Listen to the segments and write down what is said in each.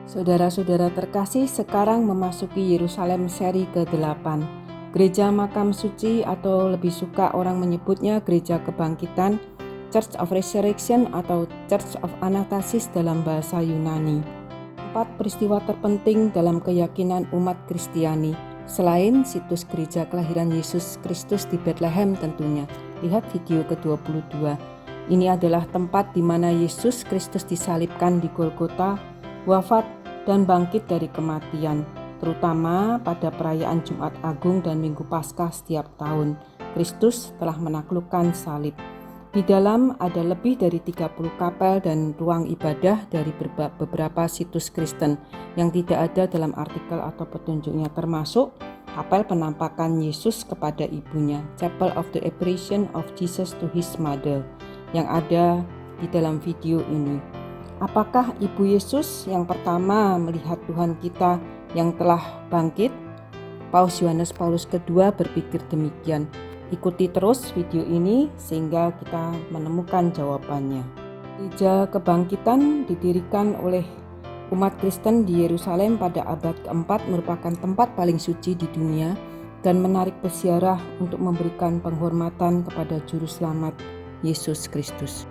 Saudara-saudara terkasih, sekarang memasuki Yerusalem seri ke-8. Gereja Makam Suci, atau lebih suka orang menyebutnya Gereja Kebangkitan, Church of Resurrection atau Church of Anastasis dalam bahasa Yunani. 4 peristiwa terpenting dalam keyakinan umat Kristiani, selain situs gereja kelahiran Yesus Kristus di Bethlehem tentunya. Lihat video ke-22. Ini adalah tempat di mana Yesus Kristus disalibkan di Golgota, wafat dan bangkit dari kematian, terutama pada perayaan Jumat Agung dan Minggu Paskah setiap tahun. Kristus telah menaklukkan salib. Di dalam ada lebih dari 30 kapel dan ruang ibadah dari beberapa situs Kristen yang tidak ada dalam artikel atau petunjuknya, termasuk kapel penampakan Yesus kepada ibunya, Chapel of the Apparition of Jesus to His Mother, yang ada di dalam video ini. Apakah Ibu Yesus yang pertama melihat Tuhan kita yang telah bangkit? Paus Yohanes Paulus II berpikir demikian. Ikuti terus video ini sehingga kita menemukan jawabannya. Gereja Kebangkitan didirikan oleh umat Kristen di Yerusalem pada abad keempat, merupakan tempat paling suci di dunia dan menarik peziarah untuk memberikan penghormatan kepada Juru Selamat Yesus Kristus.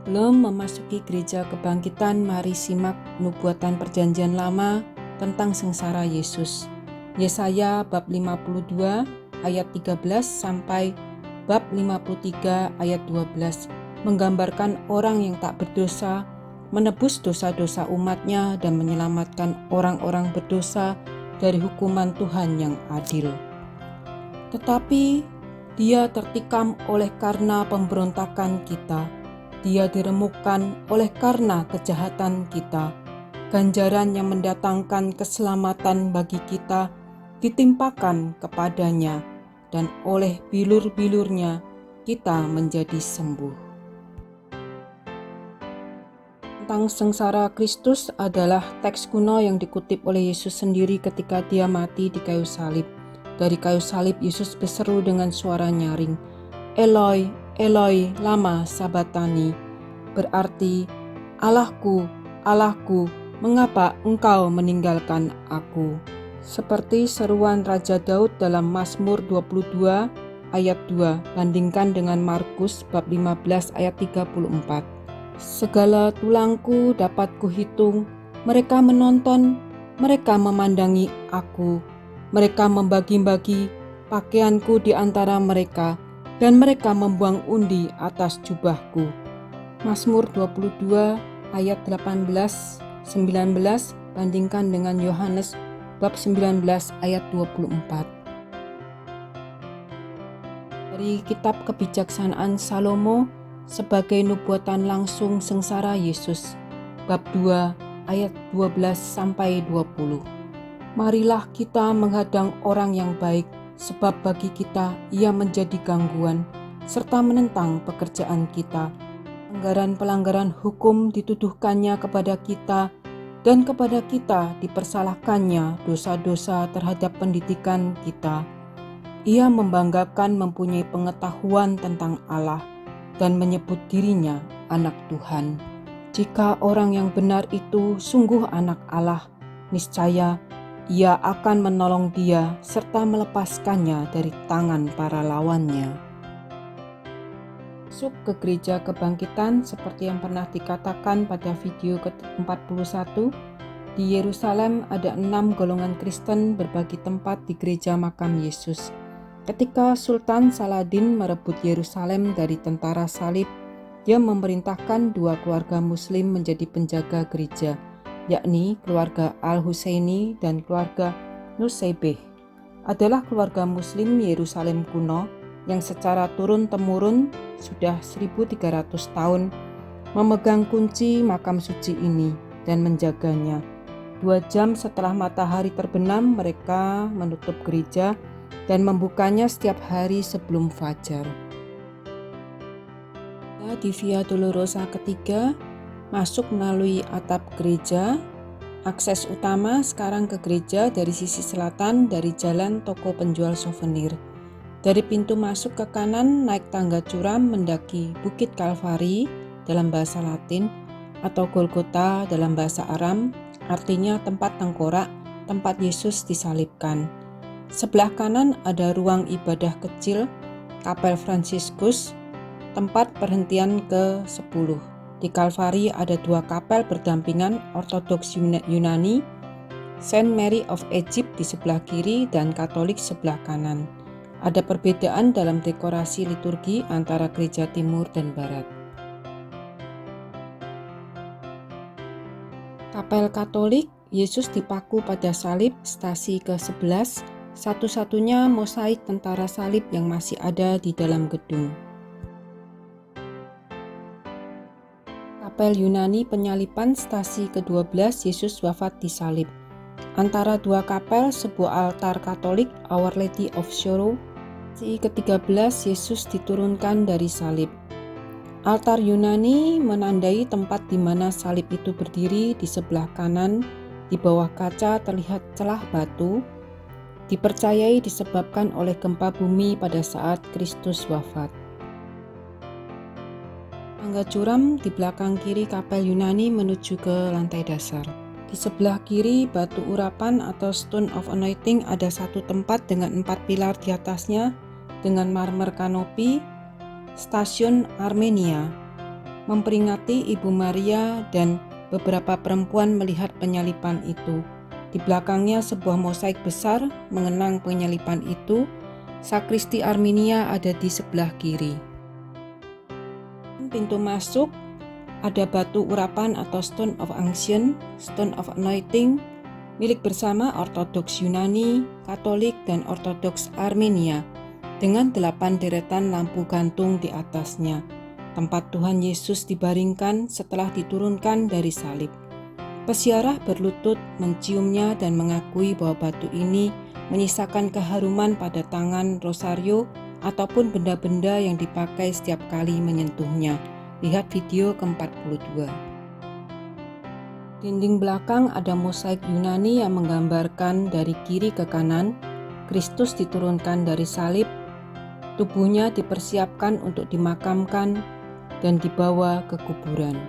Belum memasuki Gereja Kebangkitan, mari simak nubuatan Perjanjian Lama tentang sengsara Yesus. Yesaya bab 52 ayat 13 sampai bab 53 ayat 12 menggambarkan orang yang tak berdosa menebus dosa-dosa umatnya dan menyelamatkan orang-orang berdosa dari hukuman Tuhan yang adil. Tetapi Dia tertikam oleh karena pemberontakan kita. Dia diremukkan oleh karena kejahatan kita. Ganjaran yang mendatangkan keselamatan bagi kita ditimpakan kepadanya, dan oleh bilur-bilurnya kita menjadi sembuh. Tentang sengsara Kristus adalah teks kuno yang dikutip oleh Yesus sendiri ketika Dia mati di kayu salib. Dari kayu salib Yesus berseru dengan suara nyaring, "Eloi, Eloi, lama sabatani," berarti, "Allahku, Allahku, mengapa engkau meninggalkan aku?" Seperti seruan Raja Daud dalam Mazmur 22 ayat 2, bandingkan dengan Markus bab 15 ayat 34. "Segala tulangku dapat kuhitung, mereka menonton, mereka memandangi aku, mereka membagi-bagi pakaianku di antara mereka, dan mereka membuang undi atas jubahku." Mazmur 22 ayat 18-19 bandingkan dengan Yohanes bab 19 ayat 24. Dari kitab Kebijaksanaan Salomo sebagai nubuatan langsung sengsara Yesus, bab 2 ayat 12-20. "Marilah kita menghadang orang yang baik, sebab bagi kita ia menjadi gangguan, serta menentang pekerjaan kita. Pelanggaran-pelanggaran hukum dituduhkannya kepada kita, dan kepada kita dipersalahkannya dosa-dosa terhadap pendidikan kita. Ia membanggakan mempunyai pengetahuan tentang Allah dan menyebut dirinya anak Tuhan. Jika orang yang benar itu sungguh anak Allah, niscaya Ia akan menolong dia serta melepaskannya dari tangan para lawannya." Masuk ke Gereja Kebangkitan seperti yang pernah dikatakan pada video ke-41, di Yerusalem ada 6 golongan Kristen berbagi tempat di Gereja Makam Yesus. Ketika Sultan Saladin merebut Yerusalem dari tentara salib, dia memerintahkan 2 keluarga Muslim menjadi penjaga gereja, yakni keluarga Al-Husaini dan keluarga Nusaybeh. Adalah keluarga Muslim Yerusalem kuno yang secara turun-temurun sudah 1300 tahun memegang kunci makam suci ini dan menjaganya. 2 jam setelah matahari terbenam, mereka menutup gereja dan membukanya setiap hari sebelum fajar. Di Via Dolorosa ketiga, masuk melalui atap gereja. Akses utama sekarang ke gereja dari sisi selatan dari jalan toko penjual souvenir. Dari pintu masuk ke kanan, naik tangga curam mendaki Bukit Kalvari dalam bahasa Latin atau Golgota dalam bahasa Aram, artinya tempat tengkorak, tempat Yesus disalibkan. Sebelah kanan ada ruang ibadah kecil, Kapel Fransiskus, tempat perhentian ke-10. Di Kalvari ada 2 kapel berdampingan Ortodoks Yunani, Saint Mary of Egypt di sebelah kiri dan Katolik sebelah kanan. Ada perbedaan dalam dekorasi liturgi antara gereja timur dan barat. Kapel Katolik, Yesus dipaku pada salib, stasi ke-11, satu-satunya mosaik tentara salib yang masih ada di dalam gedung. Kapel Yunani penyalipan, stasi ke-12, Yesus wafat di salib. Antara 2 kapel, sebuah altar Katolik, Our Lady of Sorrow, stasi ke-13, Yesus diturunkan dari salib. Altar Yunani menandai tempat di mana salib itu berdiri. Di sebelah kanan, di bawah kaca terlihat celah batu, dipercayai disebabkan oleh gempa bumi pada saat Kristus wafat. Tangga curam di belakang kiri kapel Yunani menuju ke lantai dasar. Di sebelah kiri batu urapan atau Stone of Anointing ada satu tempat dengan 4 pilar di atasnya dengan marmer kanopi, stasiun Armenia, memperingati Ibu Maria dan beberapa perempuan melihat penyalipan itu. Di belakangnya sebuah mosaik besar mengenang penyalipan itu. Sakristi Armenia ada di sebelah kiri. Pintu masuk ada batu urapan atau Stone of Unction, Stone of Anointing, milik bersama Ortodoks Yunani, Katolik, dan Ortodoks Armenia, dengan 8 deretan lampu gantung di atasnya. Tempat Tuhan Yesus dibaringkan setelah diturunkan dari salib. Peziarah berlutut menciumnya dan mengakui bahwa batu ini menyisakan keharuman pada tangan rosario ataupun benda-benda yang dipakai setiap kali menyentuhnya. Lihat video ke-42. Dinding belakang ada mosaik Yunani yang menggambarkan dari kiri ke kanan, Kristus diturunkan dari salib, tubuhnya dipersiapkan untuk dimakamkan dan dibawa ke kuburan.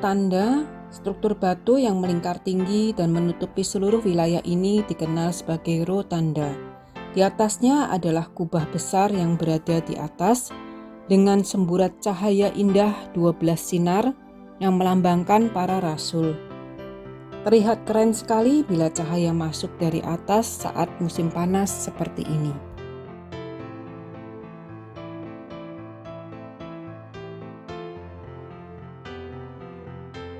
Tanda struktur batu yang melingkar tinggi dan menutupi seluruh wilayah ini dikenal sebagai rotanda. Di atasnya adalah kubah besar yang berada di atas dengan semburat cahaya indah 12 sinar yang melambangkan para rasul. Terlihat keren sekali bila cahaya masuk dari atas saat musim panas seperti ini.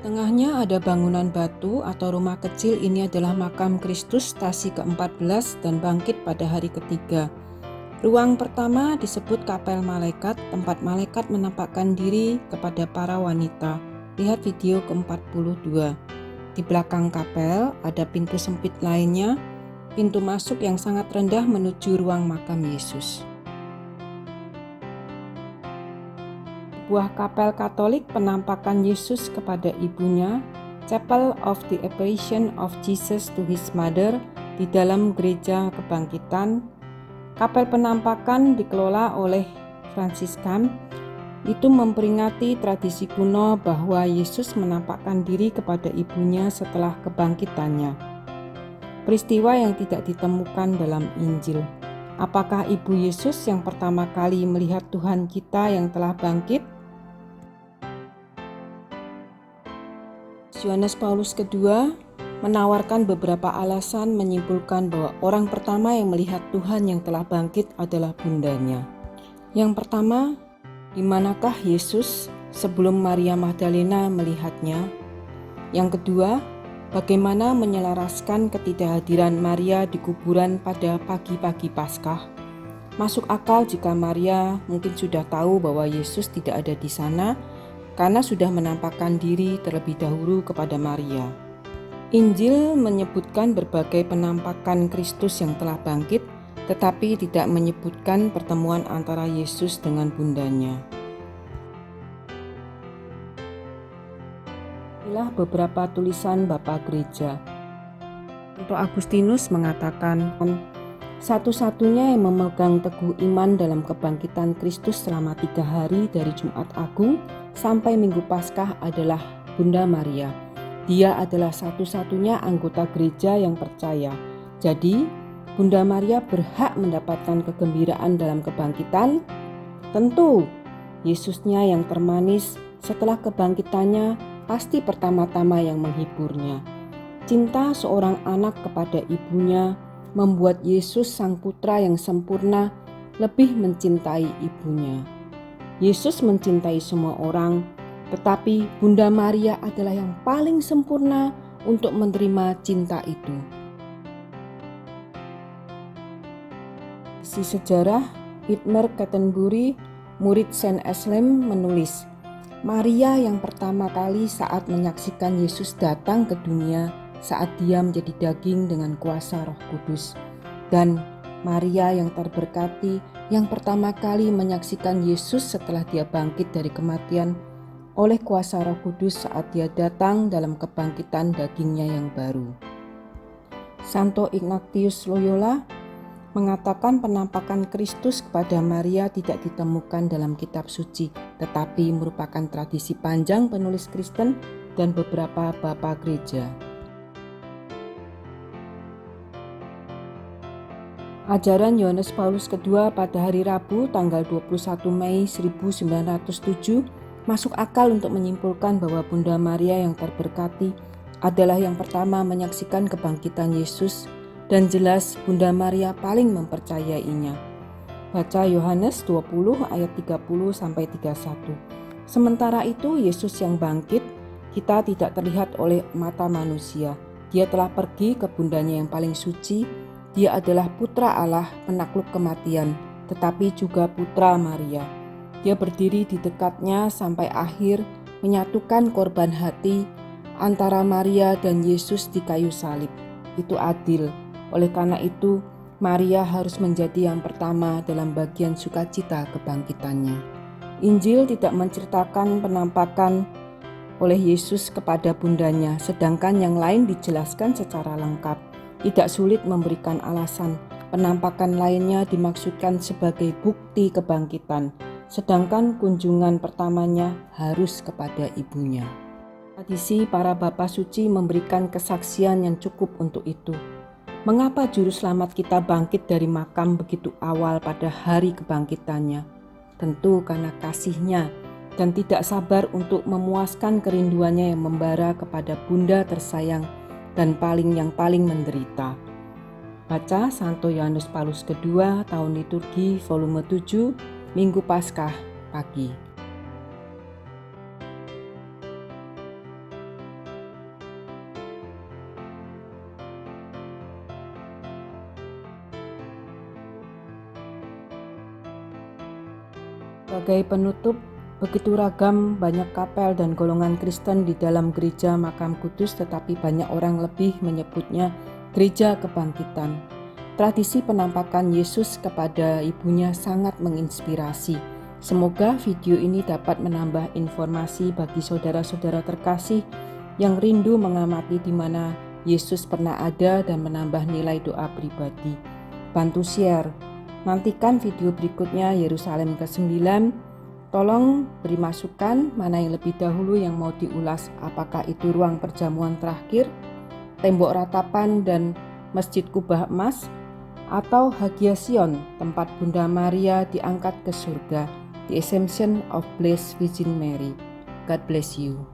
Tengahnya ada bangunan batu atau rumah kecil. Ini adalah makam Kristus, stasi ke-14 dan bangkit pada hari ketiga. Ruang pertama disebut kapel malaikat, tempat malaikat menampakkan diri kepada para wanita. Lihat video ke-42. Di belakang kapel ada pintu sempit lainnya, pintu masuk yang sangat rendah menuju ruang makam Yesus. Sebuah kapel Katolik penampakan Yesus kepada ibunya, Chapel of the Apparition of Jesus to His Mother di dalam Gereja Kebangkitan. Kapel penampakan dikelola oleh Fransiskan. Itu memperingati tradisi kuno bahwa Yesus menampakkan diri kepada ibunya setelah kebangkitannya. Peristiwa yang tidak ditemukan dalam Injil. Apakah ibu Yesus yang pertama kali melihat Tuhan kita yang telah bangkit? Yohanes Paulus II menawarkan beberapa alasan menyimpulkan bahwa orang pertama yang melihat Tuhan yang telah bangkit adalah bundanya. Yang pertama, di manakah Yesus sebelum Maria Magdalena melihatnya? Yang kedua, bagaimana menyelaraskan ketidakhadiran Maria di kuburan pada pagi-pagi Paskah? Masuk akal jika Maria mungkin sudah tahu bahwa Yesus tidak ada di sana karena sudah menampakkan diri terlebih dahulu kepada Maria. Injil menyebutkan berbagai penampakan Kristus yang telah bangkit, tetapi tidak menyebutkan pertemuan antara Yesus dengan bundanya. Inilah beberapa tulisan Bapak Gereja. Santo Agustinus mengatakan, Satu-satunya yang memegang teguh iman dalam kebangkitan Kristus selama 3 hari dari Jumat Agung sampai Minggu Paskah adalah Bunda Maria. Dia adalah satu-satunya anggota gereja yang percaya. Jadi, Bunda Maria berhak mendapatkan kegembiraan dalam kebangkitan. Tentu, Yesusnya yang termanis setelah kebangkitannya pasti pertama-tama yang menghiburnya. Cinta seorang anak kepada ibunya membuat Yesus sang putra yang sempurna lebih mencintai ibunya. Yesus mencintai semua orang, tetapi Bunda Maria adalah yang paling sempurna untuk menerima cinta itu. Isi sejarah, Idmer Canterbury, murid Saint Anselm menulis, Maria yang pertama kali saat menyaksikan Yesus datang ke dunia saat dia menjadi daging dengan kuasa Roh Kudus, dan Maria yang terberkati yang pertama kali menyaksikan Yesus setelah dia bangkit dari kematian oleh kuasa Roh Kudus saat dia datang dalam kebangkitan dagingnya yang baru. Santo Ignatius Loyola mengatakan penampakan Kristus kepada Maria tidak ditemukan dalam kitab suci, tetapi merupakan tradisi panjang penulis Kristen dan beberapa bapa gereja. Ajaran Yohanes Paulus II pada hari Rabu tanggal 21 Mei 1907 masuk akal untuk menyimpulkan bahwa Bunda Maria yang terberkati adalah yang pertama menyaksikan kebangkitan Yesus, dan jelas Bunda Maria paling mempercayainya. Baca Yohanes 20 ayat 30-31. Sementara itu Yesus yang bangkit, kita tidak terlihat oleh mata manusia. Dia telah pergi ke bundanya yang paling suci. Dia adalah putra Allah penakluk kematian, tetapi juga putra Maria. Dia berdiri di dekatnya sampai akhir, menyatukan korban hati antara Maria dan Yesus di kayu salib. Itu adil. Oleh karena itu, Maria harus menjadi yang pertama dalam bagian sukacita kebangkitannya. Injil tidak menceritakan penampakan oleh Yesus kepada bundanya, sedangkan yang lain dijelaskan secara lengkap. Tidak sulit memberikan alasan. Penampakan lainnya dimaksudkan sebagai bukti kebangkitan, sedangkan kunjungan pertamanya harus kepada ibunya. Tradisi para bapa suci memberikan kesaksian yang cukup untuk itu. Mengapa juru selamat kita bangkit dari makam begitu awal pada hari kebangkitannya? Tentu karena kasihnya dan tidak sabar untuk memuaskan kerinduannya yang membara kepada Bunda tersayang dan yang paling menderita. Baca Santo Yohanes Paulus II, Tahun Liturgi, volume 7, Minggu Paskah pagi. Sebagai penutup, begitu ragam banyak kapel dan golongan Kristen di dalam gereja Makam Kudus, tetapi banyak orang lebih menyebutnya Gereja Kebangkitan. Tradisi penampakan Yesus kepada ibunya sangat menginspirasi. Semoga video ini dapat menambah informasi bagi saudara-saudara terkasih yang rindu mengamati di mana Yesus pernah ada dan menambah nilai doa pribadi. Bantu share. Nantikan video berikutnya Yerusalem ke-9. Tolong beri masukan mana yang lebih dahulu yang mau diulas, apakah itu ruang perjamuan terakhir, tembok ratapan dan Masjid Kubah Emas, atau Hagia Sion, tempat Bunda Maria diangkat ke surga, The Assumption of Blessed Virgin Mary. God bless you.